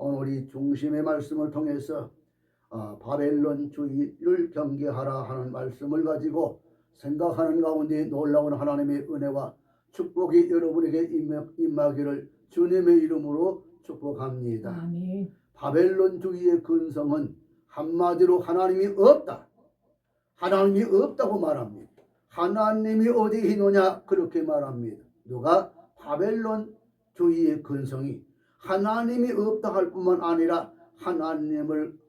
오늘 이 중심의 말씀을 통해서 바벨론주의를 경계하라 하는 말씀을 가지고 생각하는 가운데 놀라운 하나님의 은혜와 축복이 여러분에게 임하기를 주님의 이름으로 축복합니다. 아멘. 바벨론주의의 근성은 한마디로 하나님이 없다. 하나님이 없다고 말합니다. 하나님이 어디 있느냐 그렇게 말합니다. 누가? 바벨론주의의 근성이 하나님이 없다 할 뿐만 아니라 하나님을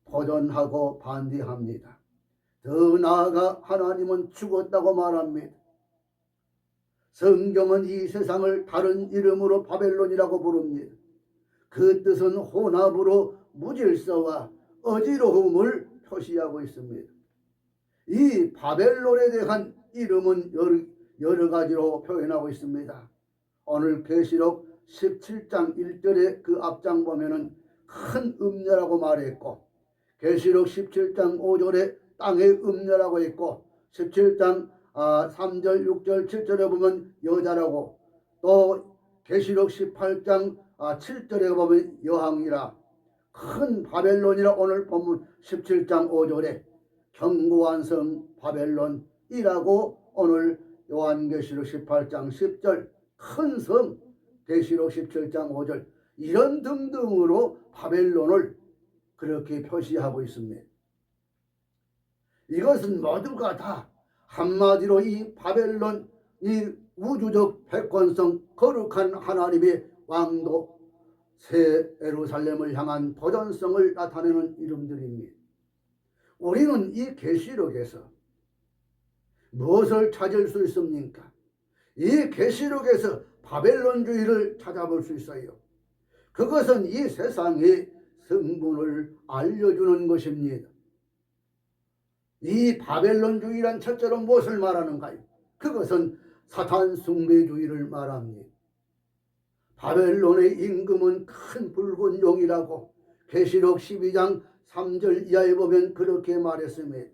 도전하고 반대합니다. 더 나아가 하나님은 죽었다고 말합니다. 성경은 이 세상을 다른 이름으로 바벨론이라고 부릅니다. 그 뜻은 혼합으로 무질서와 어지러움을 표시하고 있습니다. 이 바벨론에 대한 이름은 여러 가지로 표현하고 있습니다. 오늘 계시록 17장 1절에 그 앞장 보면은 큰 음녀라고 말했고, 계시록 17장 5절에 땅의 음녀라고 했고, 17장 3절 6절 7절에 보면 여자라고, 또 계시록 18장 7절에 보면 여왕이라, 큰 바벨론이라 오늘 본문 17장 5절에 견고한 성 바벨론이라고 오늘 요한계시록 18장 10절 큰 성 계시록 17장 5절 이런 등등으로 바벨론을 그렇게 표시하고 있습니다. 이것은 모두가 다 한마디로 이 바벨론, 이 우주적 백권성 거룩한 하나님의 왕도 새 예루살렘을 향한 도전성을 나타내는 이름들입니다. 우리는 이 계시록에서 무엇을 찾을 수 있습니까? 이 계시록에서 바벨론주의를 찾아볼 수 있어요. 그것은 이 세상의 성분을 알려주는 것입니다. 이 바벨론주의란 첫째로 무엇을 말하는가요? 그것은 사탄 숭배주의를 말합니다. 바벨론의 임금은 큰 붉은 용이라고 계시록 12장 3절 이하에 보면 그렇게 말했습니다.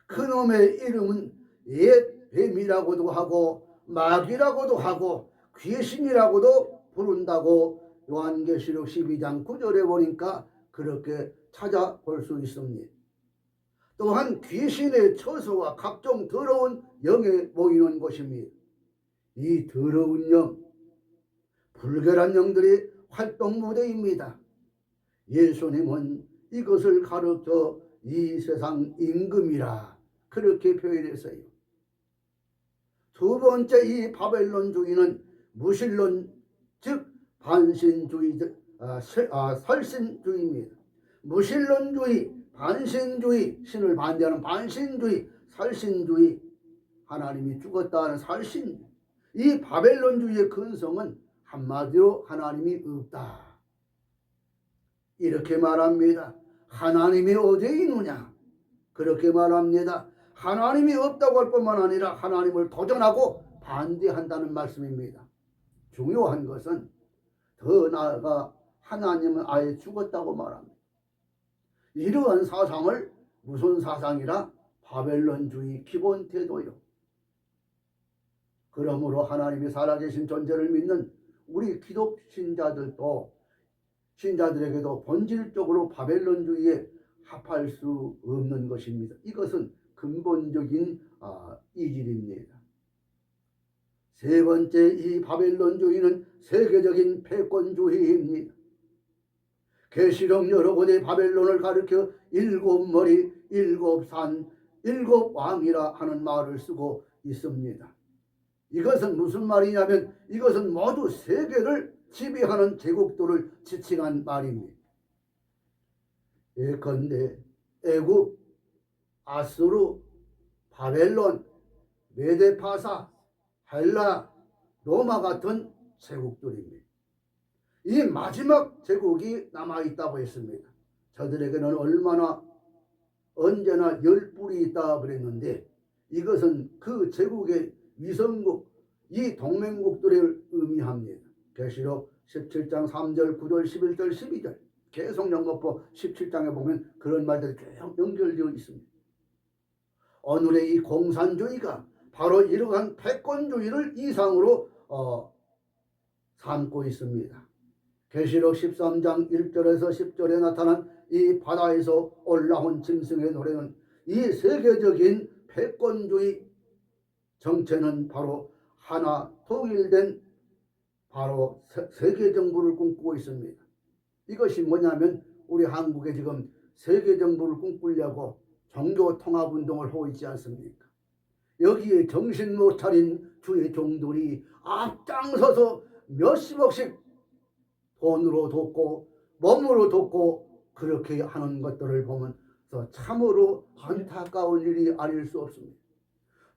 그놈의 이름은 옛 뱀이라고도 하고 마귀라고도 하고 귀신이라고도 부른다고 요한계시록 12장 9절에 보니까 그렇게 찾아볼 수 있습니다. 또한 귀신의 처소와 각종 더러운 영에 모이는 곳입니다. 이 더러운 영, 불결한 영들의 활동 무대입니다. 예수님은 이것을 가르쳐 이 세상 임금이라 그렇게 표현했어요. 두 번째, 이 바벨론주의는 무신론, 즉 반신주의, 설신주의입니다. 무신론주의, 반신주의, 신을 반대하는 반신주의, 설신주의, 하나님이 죽었다는 설신, 이 바벨론주의의 근성은 한마디로 하나님이 없다 이렇게 말합니다. 하나님이 어디에 있느냐 그렇게 말합니다. 하나님이 없다고 할 뿐만 아니라 하나님을 도전하고 반대한다는 말씀입니다. 중요한 것은 더 나아가 하나님은 아예 죽었다고 말합니다. 이러한 사상을 무슨 사상이라? 바벨론주의 기본 태도요. 그러므로 하나님이 살아계신 존재를 믿는 우리 기독 신자들에게도 본질적으로 바벨론주의에 합할 수 없는 것입니다. 이것은 근본적인 이질입니다. 세 번째, 이 바벨론주의는 세계적인 패권주의입니다. 계시록 여러 곳에 바벨론을 가리켜 일곱 머리, 일곱 산, 일곱 왕이라 하는 말을 쓰고 있습니다. 이것은 무슨 말이냐면 이것은 모두 세계를 지배하는 제국들을 지칭한 말입니다. 예컨대 애굽, 아수르, 바벨론, 메데파사, 헬라, 로마 같은 제국들입니다. 이 마지막 제국이 남아있다고 했습니다. 저들에게는 언제나 열뿔이 있다 그랬는데 이것은 그 제국의 위성국, 이 동맹국들을 의미합니다. 계시록 17장 3절 9절 11절 12절 계속 연거푸 17장에 보면 그런 말들이 계속 연결되어 있습니다. 오늘의 이 공산주의가 바로 이러한 패권주의를 이상으로 삼고 있습니다. 계시록 13장 1절에서 10절에 나타난 이 바다에서 올라온 짐승의 노래는 이 세계적인 패권주의 정체는 바로 하나 통일된 바로 세계 정부를 꿈꾸고 있습니다. 이것이 뭐냐면 우리 한국에 지금 세계 정부를 꿈꾸려고 종교 통합 운동을 하고 있지 않습니까? 여기에 정신 못 차린 주의 종들이 앞장서서 몇십억씩 돈으로 돕고 몸으로 돕고 그렇게 하는 것들을 보면서 참으로 안타까운 일이 아닐 수 없습니다.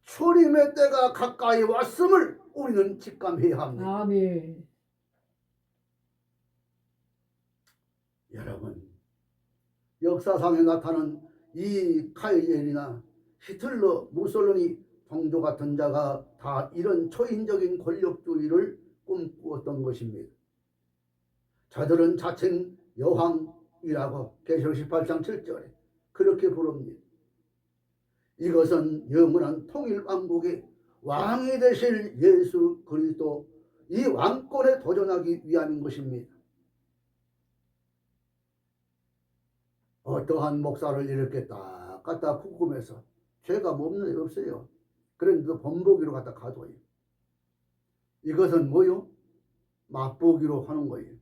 주님의 때가 가까이 왔음을 우리는 직감해야 합니다. 아멘. 여러분, 역사상에 나타난 이 카이엘이나 히틀러, 무솔리니 종교 같은 자가 다 이런 초인적인 권력주의를 꿈꾸었던 것입니다. 저들은 자칭 여왕이라고 계시록 18장 7절에 그렇게 부릅니다. 이것은 영원한 통일왕국의 왕이 되실 예수 그리스도 이 왕권에 도전하기 위함인 것입니다. 어떠한 목사를 이렇게 딱 갖다 궁금해서 죄가 없는 애 없어요. 그런데도 본보기로 갖다 가둬요. 이것은 뭐요? 맛보기로 하는 거예요.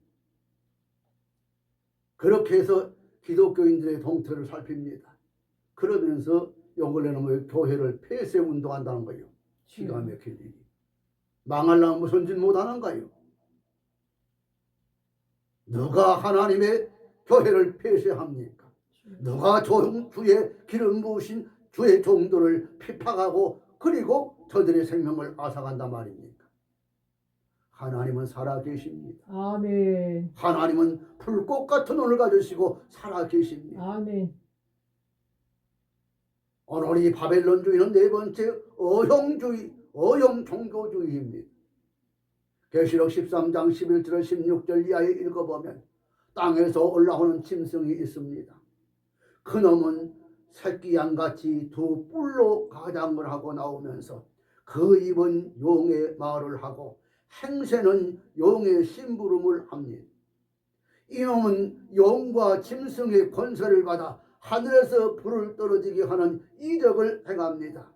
그렇게 해서 기독교인들의 동태를 살핍니다. 그러면서 요 근래는 뭐 교회를 폐쇄 운동한다는 거예요. 기가 막힐 일이. 망하려면 무슨 짓 못하는가요? 누가 하나님의 교회를 폐쇄합니까? 누가 주의 기름 부으신 주의 종들을 핍박하고 그리고 저들의 생명을 앗아간단 말입니까? 하나님은 살아계십니다. 아멘. 하나님은 불꽃 같은 눈을 가지시고 살아계십니다. 아멘. 오늘 이 바벨론주의는 네 번째 어형주의, 어형종교주의입니다. 계시록 13장 11절 16절 이하에 읽어보면 땅에서 올라오는 짐승이 있습니다. 그놈은 새끼 양같이 두 뿔로 가장을 하고 나오면서 그 입은 용의 말을 하고 행세는 용의 심부름을 합니다. 이놈은 용과 짐승의 권세를 받아 하늘에서 불을 떨어지게 하는 이적을 행합니다.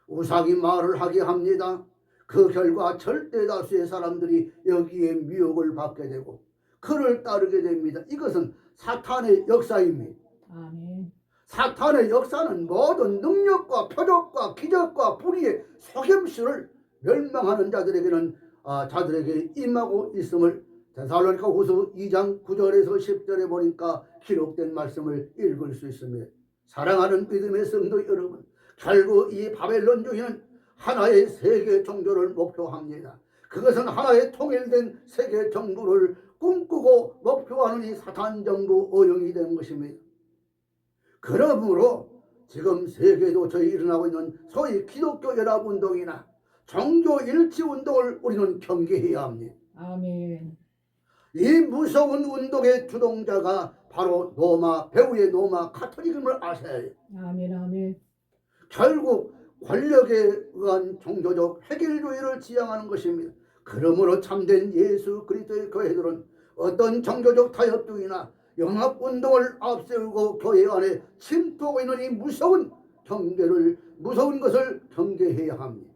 우상이 말을 하게 합니다. 그 결과 절대 다수의 사람들이 여기에 미혹을 받게 되고 그를 따르게 됩니다. 이것은 사탄의 역사입니다. 아멘. 사탄의 역사는 모든 능력과 표적과 기적과 불의의 속임수를 멸망하는 자들에게 임하고 있음을 데살로니가 후서 2장 9절에서 10절에 보니까 기록된 말씀을 읽을 수 있습니다. 사랑하는 믿음의 성도 여러분, 결국 이 바벨론주의는 하나의 세계 종교를 목표합니다. 그것은 하나의 통일된 세계 정부를 꿈꾸고 목표하는 이 사탄 정부 어용이 되는 것입니다. 그러므로 지금 세계도처에 일어나고 있는 소위 기독교 연합운동이나 종교 일치 운동을 우리는 경계해야 합니다. 아멘. 이 무서운 운동의 주동자가 바로 배후의 로마 카톨릭임을 아셔야 해요. 아멘. 아멘. 결국 권력에 의한 종교적 획일주의를 지향하는 것입니다. 그러므로 참된 예수 그리스도의 교회들은 어떤 종교적 타협주의나 연합운동을 앞세우고 교회 안에 침투하고 있는 이 무서운 것을 경계해야 합니다.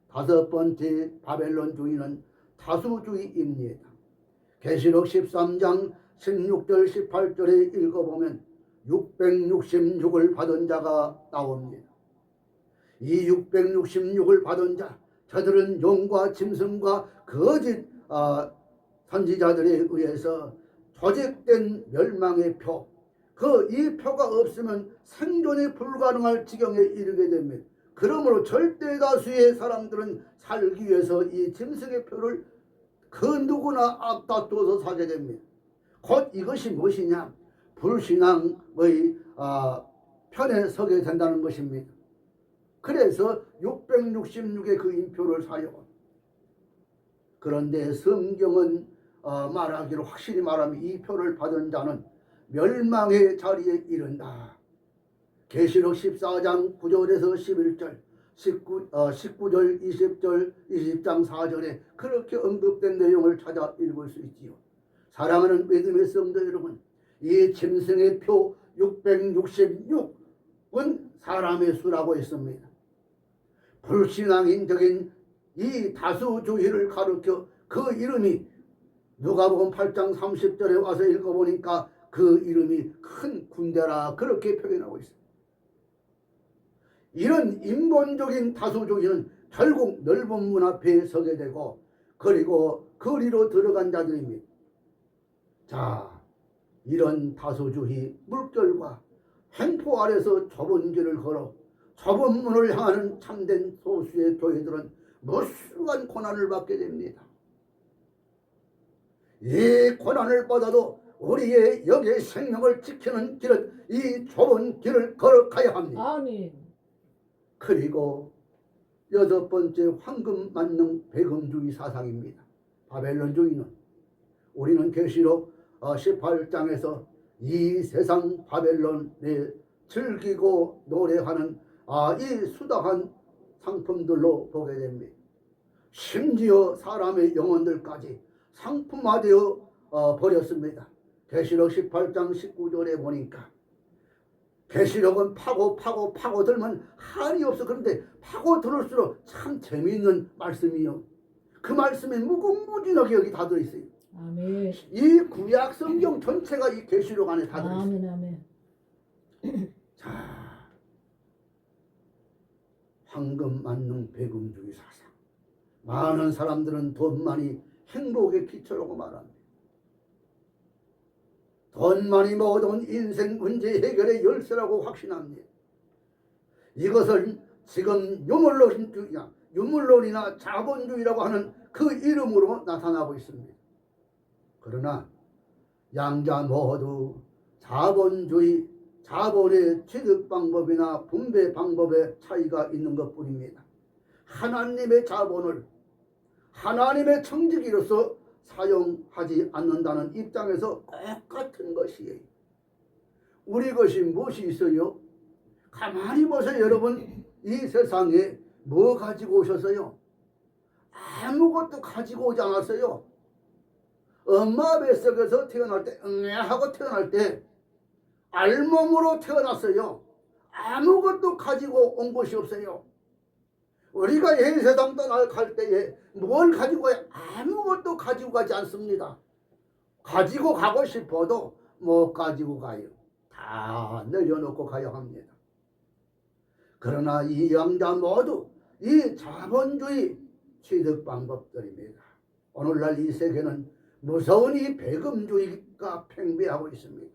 다섯 번째 바벨론주의는 다수주의입니다. 계시록 13장 16절 18절에 읽어보면 666을 받은 자가 나옵니다. 이 666을 받은 자, 저들은 용과 짐승과 거짓 선지자들에 의해서 조직된 멸망의 표, 이 표가 없으면 생존이 불가능할 지경에 이르게 됩니다. 그러므로 절대 다수의 사람들은 살기 위해서 이 짐승의 표를 그 누구나 앞다투어서 사게 됩니다. 곧 이것이 무엇이냐? 불신앙의 편에 서게 된다는 것입니다. 그래서 666의 그 인표를 사요. 그런데 성경은 말하기로 확실히 말하면 이 표를 받은 자는 멸망의 자리에 이른다. 계시록 14장 9절에서 11절 19절, 20절, 20장 4절에 그렇게 언급된 내용을 찾아 읽을 수 있지요. 사랑하는 믿음의 성도 여러분, 이 짐승의 표 666은 사람의 수라고 했습니다. 불신앙인적인 이 다수주의를 가르쳐 그 이름이 누가복음 8장 30절에 와서 읽어보니까 그 이름이 큰 군대라 그렇게 표현하고 있습니다. 이런 인본적인 다수주의는 결국 넓은 문 앞에 서게 되고 그리고 거리로 들어간 자들입니다. 자, 이런 다수주의 물결과 행포 아래서 좁은 길을 걸어 좁은 문을 향하는 참된 소수의 교회들은 무수한 고난을 받게 됩니다. 이 고난을 받아도 우리의 영의 생명을 지키는 길은 이 좁은 길을 걸어가야 합니다. 아멘. 그리고 여섯 번째 황금 만능 배금주의 사상입니다. 바벨론주의는 우리는 계시록 18장에서 이 세상 바벨론에 즐기고 노래하는 이 수다한 상품들로 보게 됩니다. 심지어 사람의 영혼들까지 상품화되어 버렸습니다. 계시록 18장 19절에 보니까 계시록은 파고 들면 한이 없어. 그런데 파고 들을수록 참 재미있는 말씀이요. 그 말씀이 무궁무진하게 여기 다 들어있어요. 아멘. 이 구약 성경 전체가 이 계시록 안에 다 들어있어요. 아멘. 아멘. 자, 황금 만능 배금주의 사상. 많은 사람들은 돈만이 행복의 기초라고 말합니다. 돈만이 모든 인생 문제 해결의 열쇠라고 확신합니다. 이것을 지금 유물론이나 자본주의라고 하는 그 이름으로 나타나고 있습니다. 그러나 양자 모두 자본주의, 자본의 취득 방법이나 분배 방법의 차이가 있는 것뿐입니다. 하나님의 자본을 하나님의 청지기로서 사용하지 않는다는 입장에서 똑같은 것이에요. 우리 것이 무엇이 있어요? 가만히 보세요. 여러분, 이 세상에 뭐 가지고 오셨어요? 아무것도 가지고 오지 않았어요. 엄마 뱃속에서 태어날 때 하고 태어날 때 알몸으로 태어났어요. 아무것도 가지고 온 것이 없어요. 우리가 이 세상 떠나갈 때에 뭘 가지고 가요? 아무것도 가지고 가지 않습니다. 가지고 가고 싶어도 못 가지고 가요. 다 내려놓고 가야 합니다. 그러나 이 양자 모두 이 자본주의 취득 방법들입니다. 오늘날 이 세계는 무서운 이 배금주의가 팽배하고 있습니다.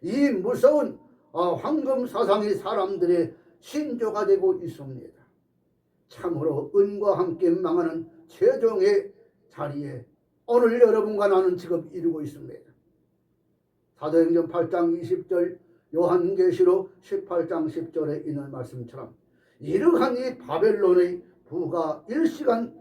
이 무서운 황금 사상이 사람들의 신조가 되고 있습니다. 참으로 은과 함께 망하는 최종의 자리에 오늘 여러분과 나는 지금 이루고 있습니다. 사도행전 8장 20절, 요한계시록 18장 10절에 있는 말씀처럼 이러한 이 바벨론의 부가 일시간에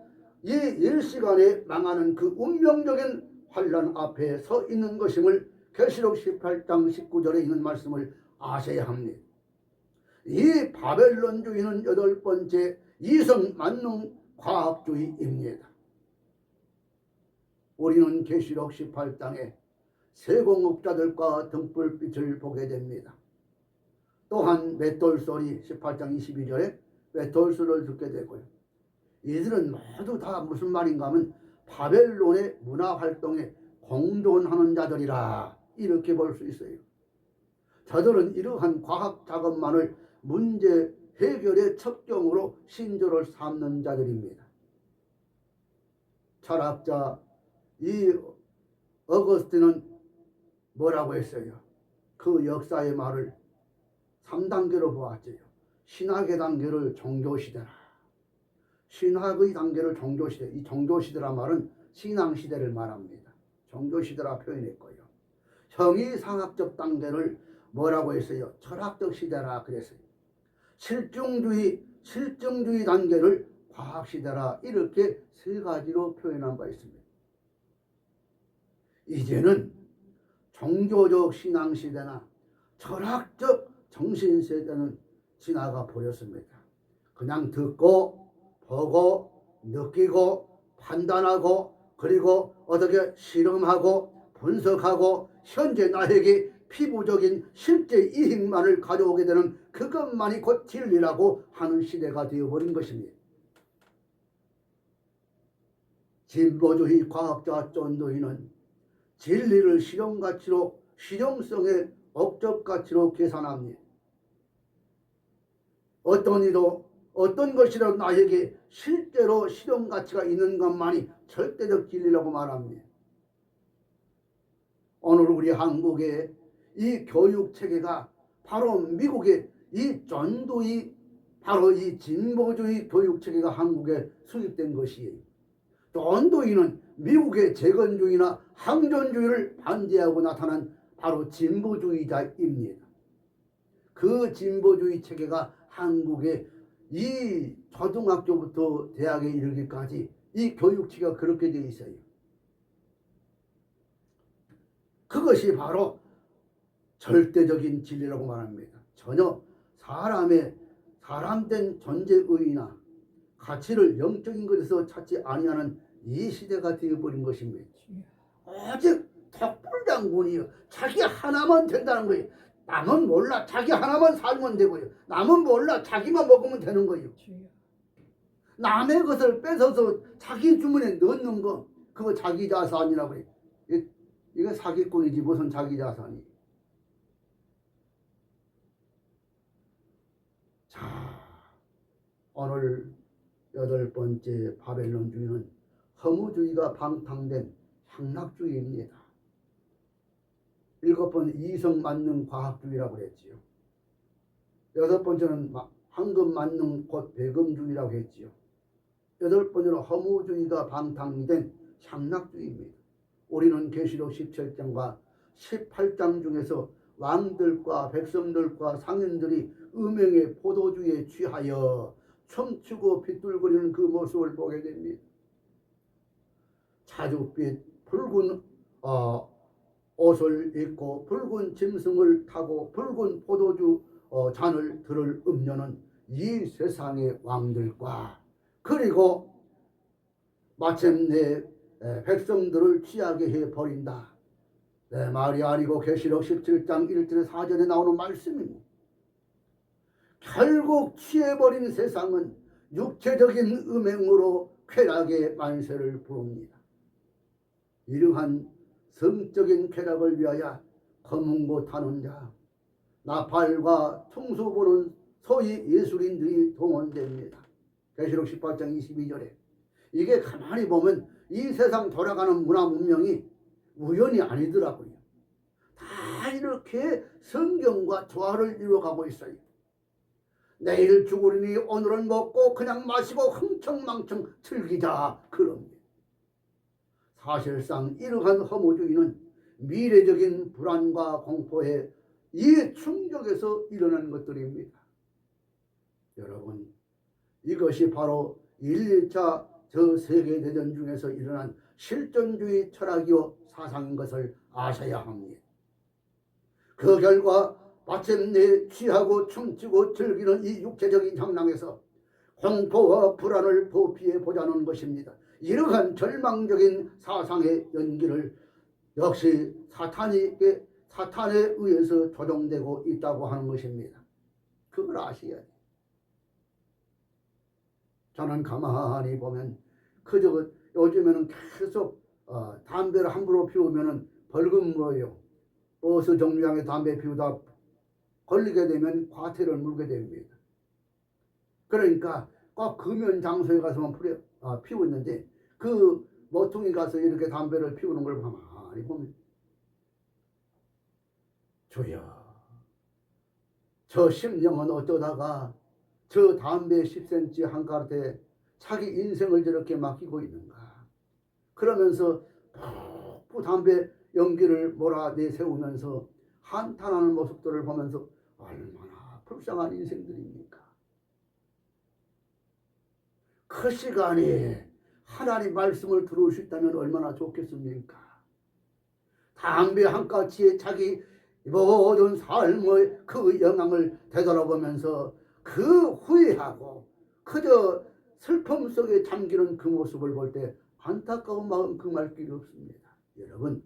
망하는 그 운명적인 환란 앞에 서 있는 것임을 계시록 18장 19절에 있는 말씀을 아셔야 합니다. 이 바벨론주의는 여덟 번째 이성 만능 과학주의입니다. 우리는 계시록 18장에 세공업자들과 등불빛을 보게 됩니다. 또한 맷돌소리 18장 22절에 맷돌소리를 듣게 되고요. 이들은 모두 다 무슨 말인가 하면 바벨론의 문화활동에 공존하는 자들이라 이렇게 볼 수 있어요. 저들은 이러한 과학 작업만을 문제 해결의 첩경으로 신조를 삼는 자들입니다. 철학자 이 어거스틴은 뭐라고 했어요? 그 역사의 말을 3단계로 보았죠. 신학의 단계를 종교시대라. 신학의 단계를 종교시대. 이 종교시대란 말은 신앙시대를 말합니다. 종교시대라 표현했고요. 형이상학적 단계를 뭐라고 했어요? 철학적 시대라 그랬어요. 실증주의 단계를 과학시대라 이렇게 세 가지로 표현한 바 있습니다. 이제는 종교적 신앙시대나 철학적 정신세대는 지나가 버렸습니다. 그냥 듣고 보고 느끼고 판단하고 그리고 어떻게 실험하고 분석하고 현재 나에게 피부적인 실제 이익만을 가져오게 되는 그것만이 곧 진리라고 하는 시대가 되어버린 것입니다. 진보주의 과학자 전도인은 진리를 실용가치로 실용성의 업적가치로 계산합니다. 어떤 이도 어떤 것이라도 나에게 실제로 실용가치가 있는 것만이 절대적 진리라고 말합니다. 오늘 우리 한국의 이 교육체계가 바로 미국의 이 전도의 바로 이 진보주의 교육체계가 한국에 수입된 것이에요. 전도인은 미국의 재건주의나 항전주의를 반대하고 나타난 바로 진보주의자입니다. 그 진보주의 체계가 한국의 이 초등학교부터 대학에 이르기까지 이 교육체계가 그렇게 되어 있어요. 그것이 바로 절대적인 진리라고 말합니다. 전혀 사람된 존재의나 가치를 영적인 것에서 찾지 아니하는 이 시대가 되어버린 것입니다. 오직 덕불장군이요. 자기 하나만 된다는 거예요. 남은 몰라. 자기 하나만 살면 되고요. 남은 몰라. 자기만 먹으면 되는 거예요. 남의 것을 뺏어서 자기 주머니에 넣는 거 그거 자기 자산이라고 해요. 이거 사기꾼이지 무슨 자기 자산이. 자, 오늘 8번째 바벨론주의는 허무주의가 방탕된 향락주의입니다. 7번 이성만능 과학주의라고 했지요. 6번째는 황금만능 곧 배금주의라고 했지요. 8번째는 허무주의가 방탕이 된 향락주의입니다. 우리는 계시록 17장과 18장 중에서 왕들과 백성들과 상인들이 음행의 포도주에 취하여 춤추고 빗둘거리는 그 모습을 보게 됩니다. 자줏빛 붉은 옷을 입고 붉은 짐승을 타고 붉은 포도주 잔을 들을 음료는 이 세상의 왕들과 그리고 마침내 백성들을 취하게 해버린다. 내 말이 아니고 계시록 17장 1절 4절에 나오는 말씀입니다. 결국 취해버린 세상은 육체적인 음행으로 쾌락의 만세를 부릅니다. 이러한 성적인 쾌락을 위하여 검은고 타는 자, 나팔과 총수 보는 소위 예술인들이 동원됩니다. 계시록 18장 22절에 이게 가만히 보면 이 세상 돌아가는 문화 문명이 우연이 아니더라고요. 다 이렇게 성경과 조화를 이루어가고 있어요. 내일 죽으리니 오늘은 먹고 그냥 마시고 흥청망청 즐기자 그럽니다. 사실상 이러한 허무주의는 미래적인 불안과 공포에 이 충격에서 일어나는 것들입니다. 여러분, 이것이 바로 1, 2차 저 세계대전 중에서 일어난 실존주의 철학이요 사상인 것을 아셔야 합니다. 그 결과 마침내 취하고 춤추고 즐기는 이 육체적인 향락에서 공포와 불안을 도피해 보자는 것입니다. 이러한 절망적인 사상의 연기를 역시 사탄에 의해서 조종되고 있다고 하는 것입니다. 그걸 아셔야 돼요. 저는 가만히 보면 그저 요즘에는 계속 담배를 함부로 피우면 벌금 물어요. 버스 정류장에 담배 피우다 걸리게 되면 과태료를 물게 됩니다. 그러니까 꼭 금연 장소에 가서만 피우고 있는데 그 모퉁이 가서 이렇게 담배를 피우는 걸 가만히 보면 주여, 저 심령은 어쩌다가 저 담배 10cm 한 가락에 자기 인생을 저렇게 맡기고 있는가. 그러면서 푹 담배 연기를 몰아내세우면서 한탄하는 모습들을 보면서 얼마나 불쌍한 인생들입니까. 그 시간에 하나님 말씀을 들을 수 있다면 얼마나 좋겠습니까. 담배 한 가지에 자기 모든 삶의 그 영향을 되돌아보면서 그 후회하고 그저 슬픔 속에 잠기는 그 모습을 볼 때 안타까운 마음 금할 길이 없습니다. 여러분,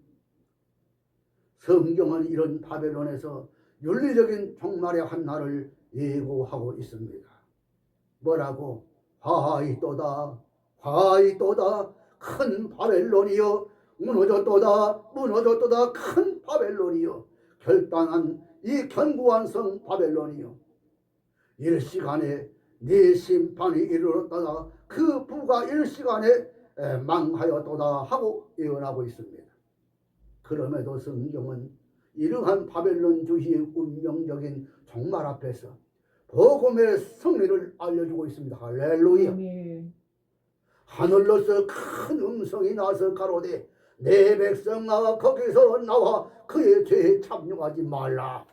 성경은 이런 바벨론에서 윤리적인 종말의 한 날을 예고하고 있습니다. 뭐라고? 화이또다 화이또다 큰 바벨론이여 무너졌도다 무너졌도다 큰 바벨론이여 결단한 이 견고한 성 바벨론이여 일시간에 네 심판이 이르렀다가 그 부가 일시간에 망하였도다 하고 예언하고 있습니다. 그럼에도 성경은 이러한 바벨론주의의 운명적인 종말 앞에서 복음의 승리를 알려주고 있습니다. 할렐루야. 아멘. 하늘로서 큰 음성이 나서 가로되 내 백성아 거기서 나와 그의 죄에 참여하지 말라.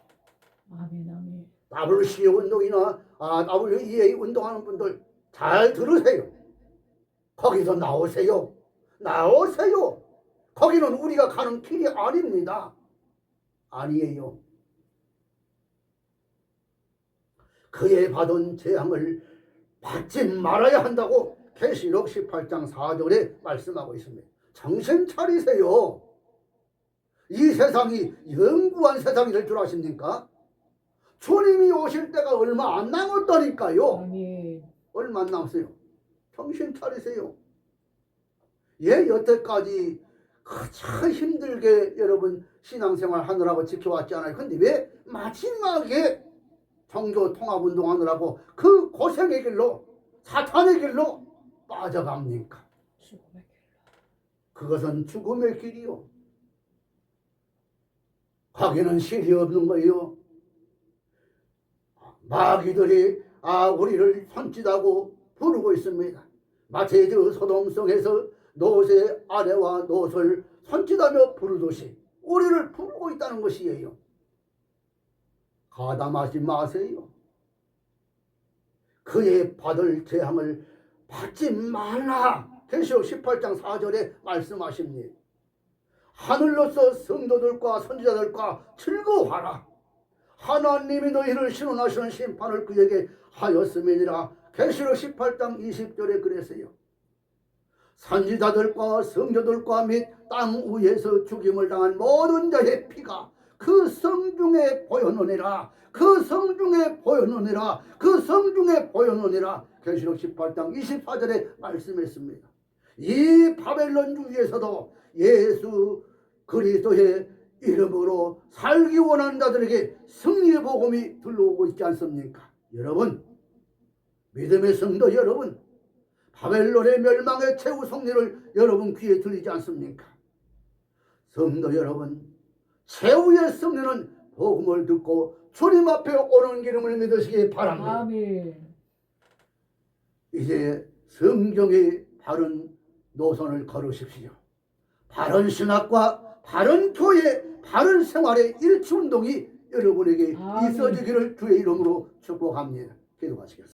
아멘. 아멘. WC 운동이나 WEA 운동하는 분들 잘 들으세요. 거기서 나오세요. 나오세요. 거기는 우리가 가는 길이 아닙니다. 아니에요. 그의 받은 재앙을 받지 말아야 한다고 계시록 18장 4절에 말씀하고 있습니다. 정신 차리세요. 이 세상이 영구한 세상이 될 줄 아십니까? 주님이 오실 때가 얼마 안 남았다니까요. 아멘. 얼마 안 남았어요. 정신 차리세요. 예, 여태까지 참 힘들게 여러분 신앙생활 하느라고 지켜왔잖아요. 근데 왜 마지막에 종교 통합운동 하느라고 그 고생의 길로 사탄의 길로 빠져갑니까? 죽음의 길로. 그것은 죽음의 길이요. 거기는 실이 없는 거예요. 마귀들이 우리를 손짓하고 부르고 있습니다. 마치 저 소돔성에서 노새 아내와 노를 손짓하며 부르듯이 우리를 부르고 있다는 것이에요. 가담하지 마세요. 그의 받을 재앙을 받지 말라. 계시록 18장 4절에 말씀하십니다. 하늘로서 성도들과 선지자들과 즐거워하라. 하나님이 너희를 신원하시는 심판을 그에게 하였음이니라. 계시록 18장 20절에 그랬어요. 선지자들과 성도들과 및 땅 위에서 죽임을 당한 모든 자의 피가 그 성중에 보여노니라. 그 성중에 보여노니라. 그 성중에 보여노니라. 계시록 18장 24절에 말씀했습니다. 이 바벨론주의에서도 예수 그리스도의 이름으로 살기 원하는 자들에게 승리의 복음이 들러오고 있지 않습니까? 여러분, 믿음의 성도 여러분, 바벨론의 멸망의 최후 승리를 여러분 귀에 들리지 않습니까? 성도 여러분, 최후의 승리는 복음을 듣고 주님 앞에 오는 기름을 믿으시기 바랍니다. 아멘. 이제 성경의 바른 노선을 걸으십시오. 바른 신학과 바른 교회, 바른 생활의 일치운동이 여러분에게 아멘. 있어지기를 주의 이름으로 축복합니다. 기도하시겠습니다.